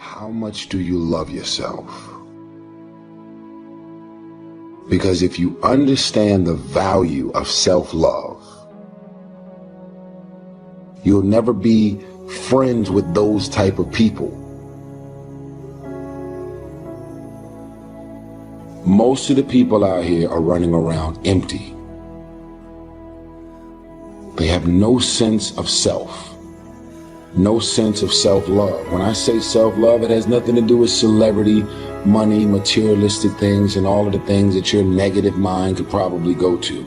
how much do you love yourself? Because if you understand the value of self-love, you'll never be friends with those type of people. Most of the people out here are running around empty. They have no sense of self, no sense of self-love. When I say self-love, it has nothing to do with celebrity, money, materialistic things, and all of the things that your negative mind could probably go to.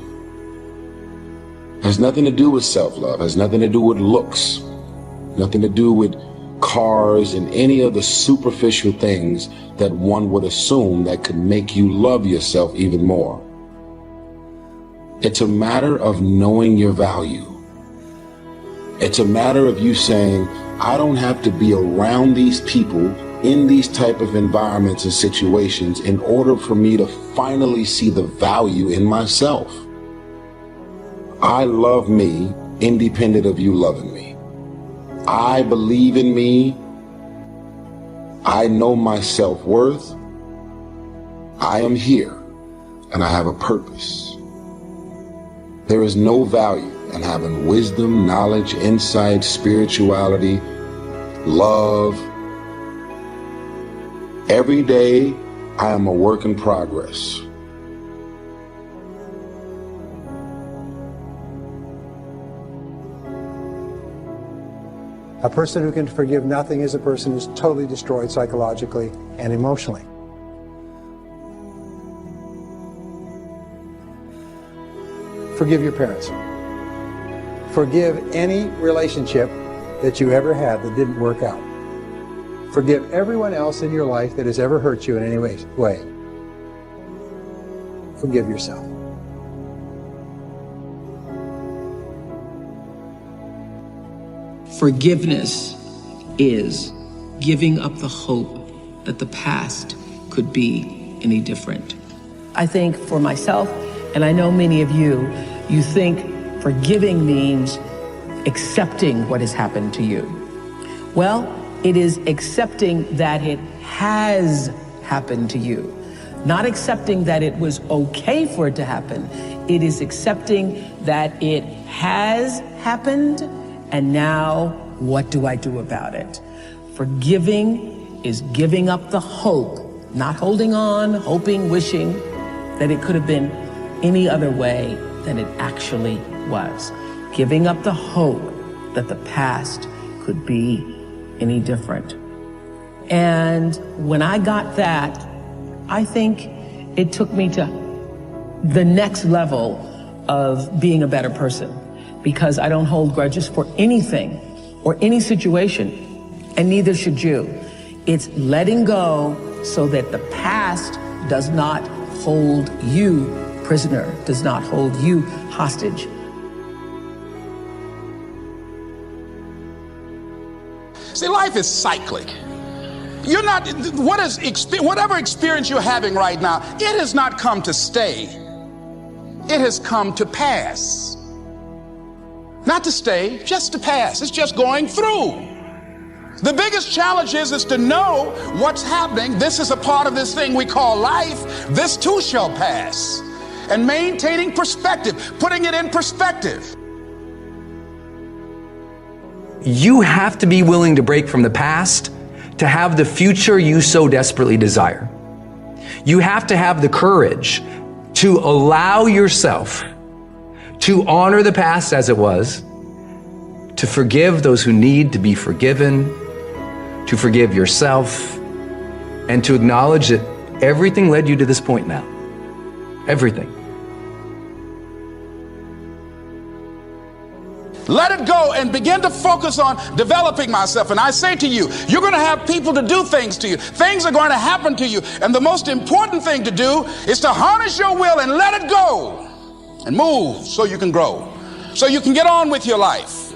It has nothing to do with self-love. It has nothing to do with looks, nothing to do with cars and any of the superficial things that one would assume that could make you love yourself even more. It's a matter of knowing your value. It's a matter of you saying, I don't have to be around these people in these type of environments and situations in order for me to finally see the value in myself. I love me independent of you loving me. I believe in me. I know my self-worth. I am here and I have a purpose. There is no value in having wisdom, knowledge, insight, spirituality, love. Every day, I am a work in progress. A person who can forgive nothing is a person who's totally destroyed psychologically and emotionally. Forgive your parents. Forgive any relationship that you ever had that didn't work out. Forgive everyone else in your life that has ever hurt you in any way. Forgive yourself. Forgiveness is giving up the hope that the past could be any different. I think for myself, and I know many of you, you think forgiving means accepting what has happened to you. Well, it is accepting that it has happened to you. Not accepting that it was okay for it to happen. It is accepting that it has happened, and now what do I do about it? Forgiving is giving up the hope, not holding on, hoping, wishing that it could have been any other way than it actually was. Giving up the hope that the past could be any different. And when I got that, I think it took me to the next level of being a better person, because I don't hold grudges for anything or any situation, and neither should you. It's letting go so that the past does not hold you prisoner, does not hold you hostage. See, life is cyclic. You're not, whatever experience you're having right now, it has not come to stay. It has come to pass. Not to stay, just to pass. It's just going through. The biggest challenge is to know what's happening. This is a part of this thing we call life. This too shall pass. And maintaining perspective, putting it in perspective. You have to be willing to break from the past to have the future you so desperately desire. You have to have the courage to allow yourself to honor the past as it was, to forgive those who need to be forgiven, to forgive yourself, and to acknowledge that everything led you to this point now. Everything. Let it go and begin to focus on developing myself. And I say to you, you're going to have people to do things to you. Things are going to happen to you. And the most important thing to do is to harness your will and let it go and move so you can grow, so you can get on with your life.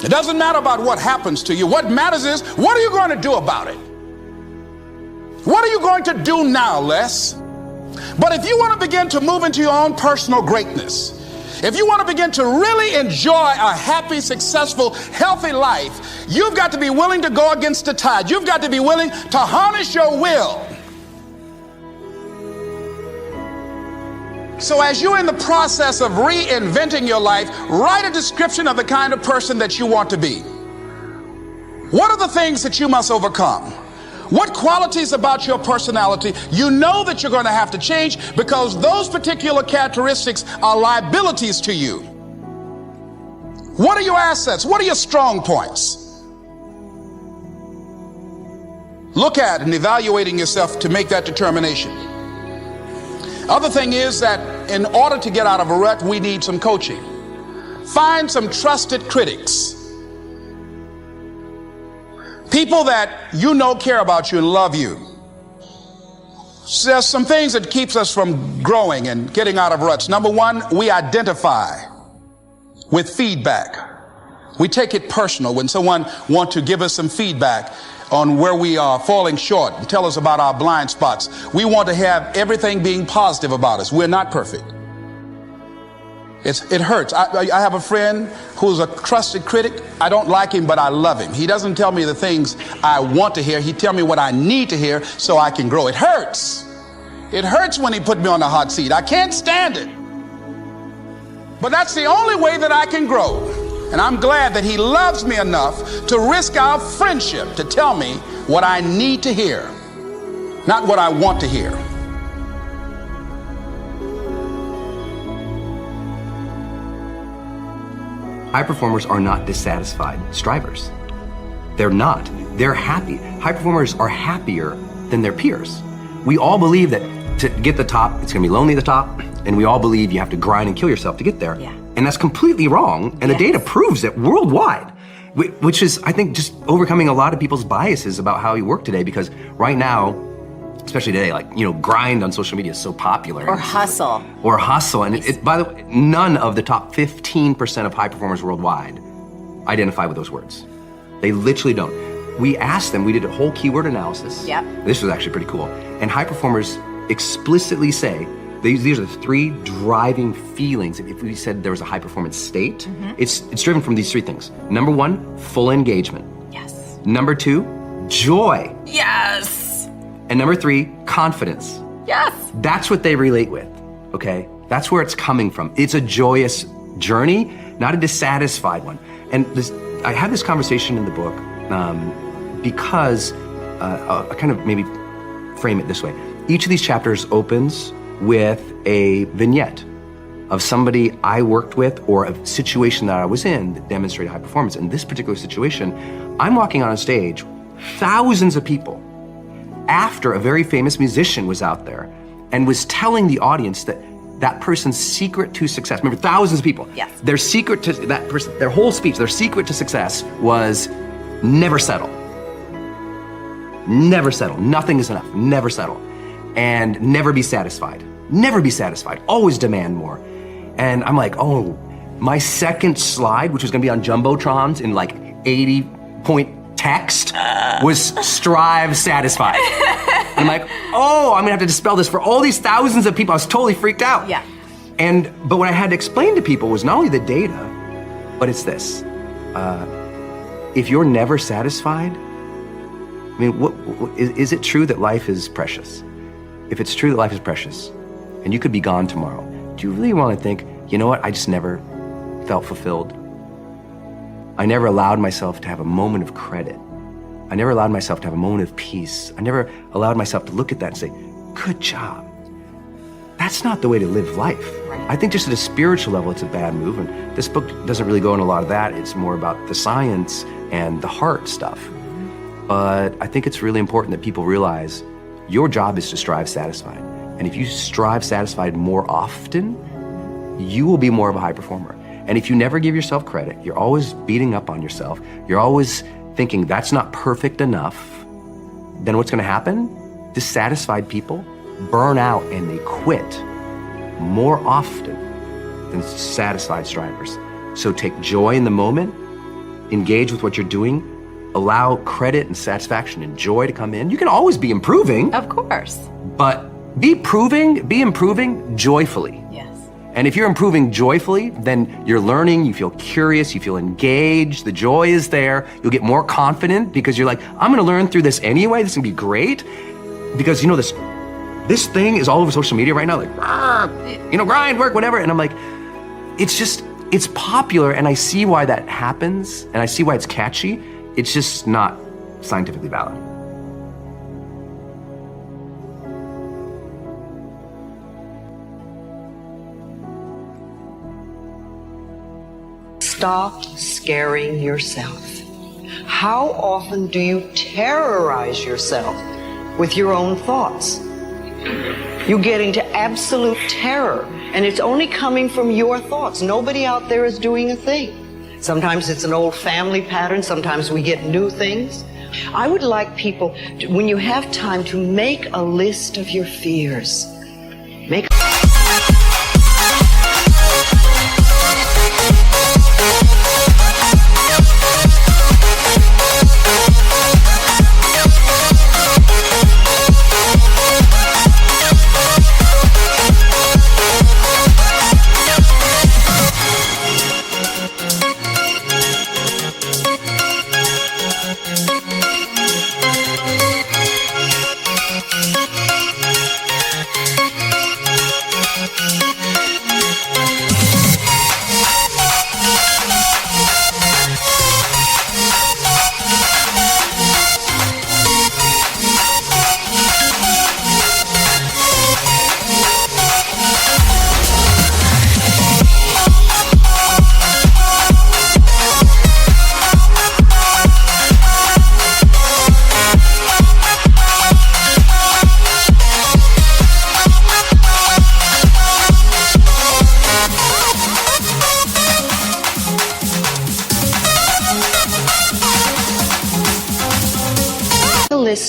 It doesn't matter about what happens to you. What matters is, what are you going to do about it? What are you going to do now, Les? But if you want to begin to move into your own personal greatness, If you want to begin to really enjoy a happy, successful, healthy life, you've got to be willing to go against the tide. You've got to be willing to harness your will. So as you're in the process of reinventing your life, write a description of the kind of person that you want to be. What are the things that you must overcome? What qualities about your personality you know that you're going to have to change because those particular characteristics are liabilities to you? What are your assets? What are your strong points? Look at and evaluating yourself to make that determination. Other thing is that in order to get out of a rut, we need some coaching. Find some trusted critics. People that you know care about you and love you. So there's some things that keeps us from growing and getting out of ruts. Number one, we identify with feedback. We take it personal when someone wants to give us some feedback on where we are falling short and tell us about our blind spots. We want to have everything being positive about us. We're not perfect. It hurts. I have a friend who's a trusted critic. I don't like him, but I love him. He doesn't tell me the things I want to hear. He tells me what I need to hear so I can grow. It hurts. It hurts when he put me on the hot seat. I can't stand it. But that's the only way that I can grow. And I'm glad that he loves me enough to risk our friendship to tell me what I need to hear, not what I want to hear. High performers are not dissatisfied strivers. They're not. They're happy. High performers are happier than their peers. We all believe that to get the top, it's gonna be lonely at the top, and we all believe you have to grind and kill yourself to get there. Yeah. And that's completely wrong, and the data proves it worldwide, which is, I think, just overcoming a lot of people's biases about how you work today, because right now, especially today, like, you know, grind on social media is so popular. Or hustle. Or hustle. And by the way, none of the top 15% of high performers worldwide identify with those words. They literally don't. We asked them, we did a whole keyword analysis. Yep. This was actually pretty cool. And high performers explicitly say, these are the three driving feelings. If we said there was a high performance state, it's driven from these three things. Number one, full engagement. Yes. Number two, joy. Yes. And number three, confidence. Yes. That's what they relate with, okay? That's where it's coming from. It's a joyous journey, not a dissatisfied one. And I had this conversation in the book because I kind of maybe frame it this way. Each of these chapters opens with a vignette of somebody I worked with or a situation that I was in that demonstrated high performance. In this particular situation, I'm walking on a stage, thousands of people, after a very famous musician was out there and was telling the audience that person's secret to success, remember, thousands of people, yes. Their secret to that person, their whole speech, their secret to success was never settle. Never settle. Nothing is enough. Never settle. And never be satisfied. Never be satisfied. Always demand more. And I'm like, oh, my second slide, which was gonna be on Jumbotrons in like 80-point text, was strive satisfied. And I'm like, oh, I'm gonna have to dispel this for all these thousands of people. I was totally freaked out. Yeah. But what I had to explain to people was not only the data, but it's this. If you're never satisfied, I mean, is it true that life is precious? If it's true that life is precious, and you could be gone tomorrow, do you really want to think, you know what, I just never felt fulfilled? I never allowed myself to have a moment of credit. I never allowed myself to have a moment of peace. I never allowed myself to look at that and say, good job. That's not the way to live life. Right. I think just at a spiritual level, it's a bad move. And this book doesn't really go into a lot of that. It's more about the science and the heart stuff. But I think it's really important that people realize your job is to strive satisfied. And if you strive satisfied more often, you will be more of a high performer. And if you never give yourself credit, you're always beating up on yourself, you're always thinking that's not perfect enough, then what's gonna happen? Dissatisfied people burn out and they quit more often than satisfied strivers. So take joy in the moment, engage with what you're doing, allow credit and satisfaction and joy to come in. You can always be improving. Of course. But be improving joyfully. Yes. And if you're improving joyfully, then you're learning, you feel curious, you feel engaged, the joy is there, you'll get more confident because you're like, I'm gonna learn through this anyway, this is gonna be great. Because you know, this thing is all over social media right now, like, you know, grind, work, whatever. And I'm like, it's popular, and I see why that happens, and I see why it's catchy. It's just not scientifically valid. Stop scaring yourself. How often do you terrorize yourself with your own thoughts? You get into absolute terror, and it's only coming from your thoughts. Nobody out there is doing a thing. Sometimes it's an old family pattern, sometimes we get new things. I would like people, when you have time, to make a list of your fears. Make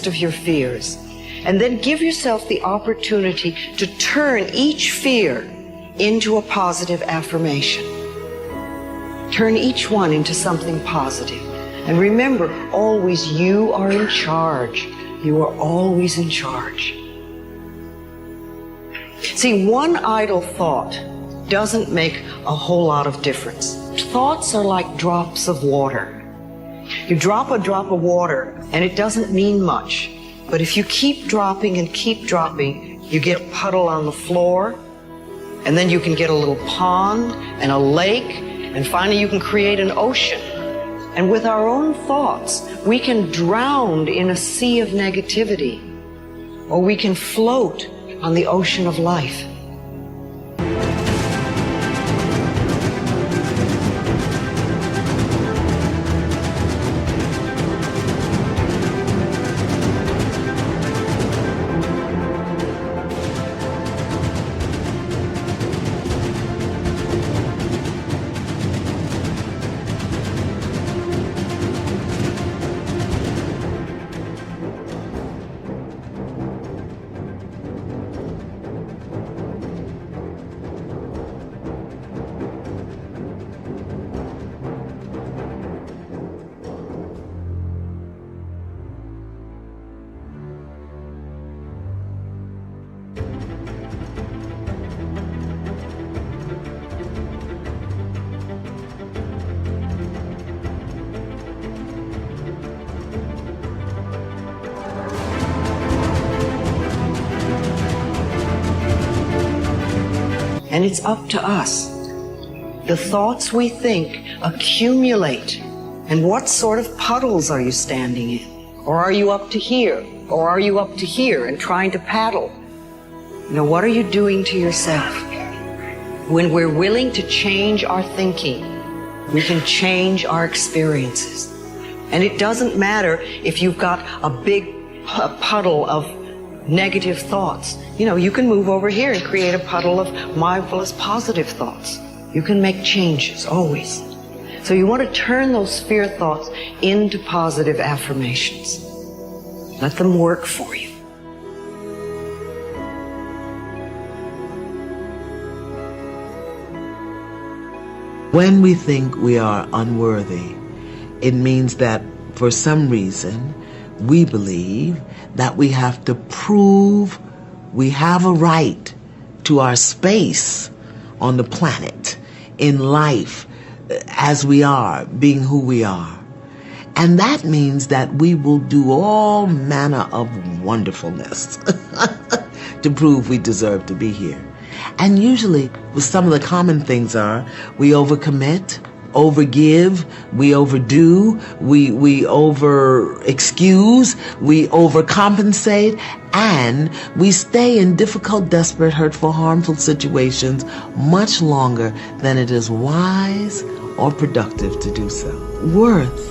of your fears, and then give yourself the opportunity to turn each fear into a positive affirmation. Turn each one into something positive. And remember, always you are in charge. You are always in charge. See, one idle thought doesn't make a whole lot of difference. Thoughts are like drops of water. You drop a drop of water, and it doesn't mean much. But if you keep dropping and keep dropping, you get a puddle on the floor, and then you can get a little pond and a lake, and finally you can create an ocean. And with our own thoughts, we can drown in a sea of negativity, or we can float on the ocean of life. And it's up to us. The thoughts we think accumulate. And what sort of puddles are you standing in? Or are you up to here? Or are you up to here and trying to paddle? You know, what are you doing to yourself? When we're willing to change our thinking, we can change our experiences. And it doesn't matter if you've got a big puddle of negative thoughts. You know, you can move over here and create a puddle of mindfulness, positive thoughts. You can make changes, always. So you want to turn those fear thoughts into positive affirmations. Let them work for you. When we think we are unworthy, it means that for some reason we believe that we have to prove we have a right to our space on the planet, in life, as we are, being who we are. And that means that we will do all manner of wonderfulness to prove we deserve to be here. And usually, some of the common things are we overcommit, overgive, we overdo, we over-excuse, we overcompensate, and we stay in difficult, desperate, hurtful, harmful situations much longer than it is wise or productive to do so. Worth,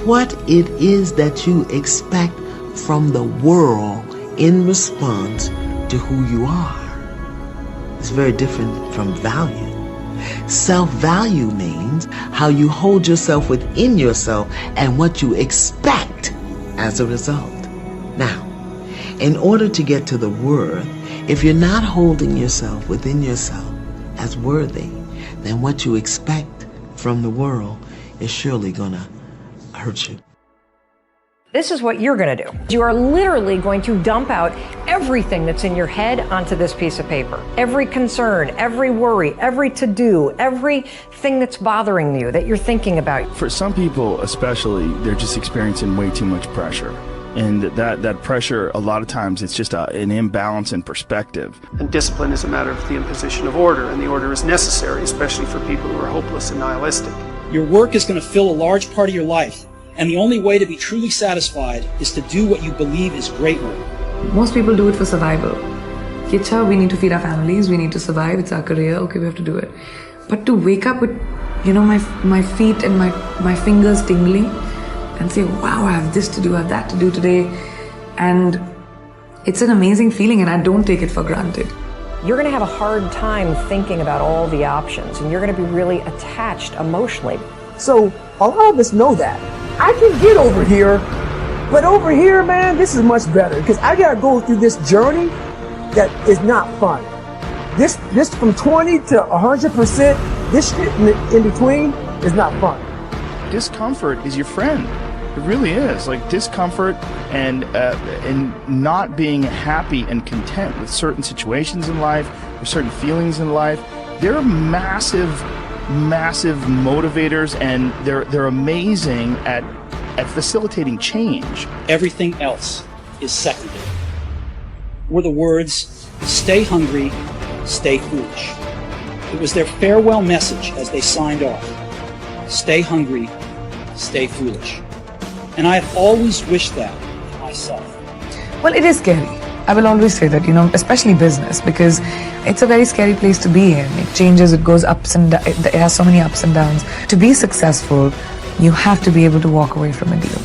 what it is that you expect from the world in response to who you are. It's very different from value. Self-value means how you hold yourself within yourself and what you expect as a result. Now, in order to get to the worth, if you're not holding yourself within yourself as worthy, then what you expect from the world is surely gonna hurt you. This is what you're going to do. You are literally going to dump out everything that's in your head onto this piece of paper. Every concern, every worry, every to-do, everything that's bothering you, that you're thinking about. For some people especially, they're just experiencing way too much pressure. And that pressure, a lot of times, it's just an imbalance in perspective. And discipline is a matter of the imposition of order, and the order is necessary, especially for people who are hopeless and nihilistic. Your work is going to fill a large part of your life. And the only way to be truly satisfied is to do what you believe is great work. Most people do it for survival. We need to feed our families, we need to survive, it's our career, okay, we have to do it. But to wake up with, my feet and my fingers tingling and say, wow, I have this to do, I have that to do today. And it's an amazing feeling and I don't take it for granted. You're going to have a hard time thinking about all the options, and you're going to be really attached emotionally. So a lot of us know that. I can get over here, but over here, man, this is much better because I got to go through this journey that is not fun. This from 20 to 100%, this shit in between is not fun. Discomfort is your friend. It really is. Like discomfort and not being happy and content with certain situations in life or certain feelings in life, they're massive motivators, and they're amazing at facilitating change. Everything else is secondary. Were the words, stay hungry, stay foolish. It was their farewell message as they signed off. Stay hungry, stay foolish. And I have always wished that for myself. Well, it is scary. I will always say that, especially business, because it's a very scary place to be in. It changes, it goes ups and downs, it has so many ups and downs. To be successful, you have to be able to walk away from a deal.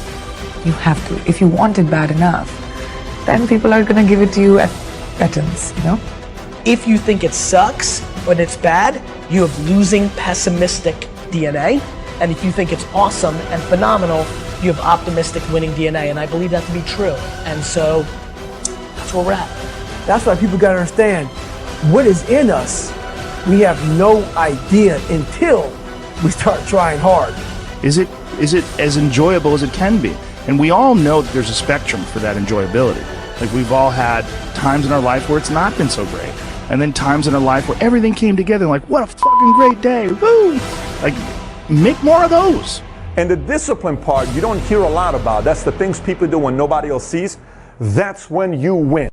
You have to. If you want it bad enough, then people are going to give it to you at buttons, If you think it sucks when it's bad, you have losing pessimistic DNA. And if you think it's awesome and phenomenal, you have optimistic winning DNA. And I believe that to be true. And so that's where we're at. That's why people got to understand what is in us. We have no idea until we start trying hard. Is it as enjoyable as it can be? And we all know that there's a spectrum for that enjoyability. Like we've all had times in our life where it's not been so great. And then times in our life where everything came together, like, what a fucking great day, woo! Like, make more of those. And the discipline part, you don't hear a lot about. That's the things people do when nobody else sees. That's when you win.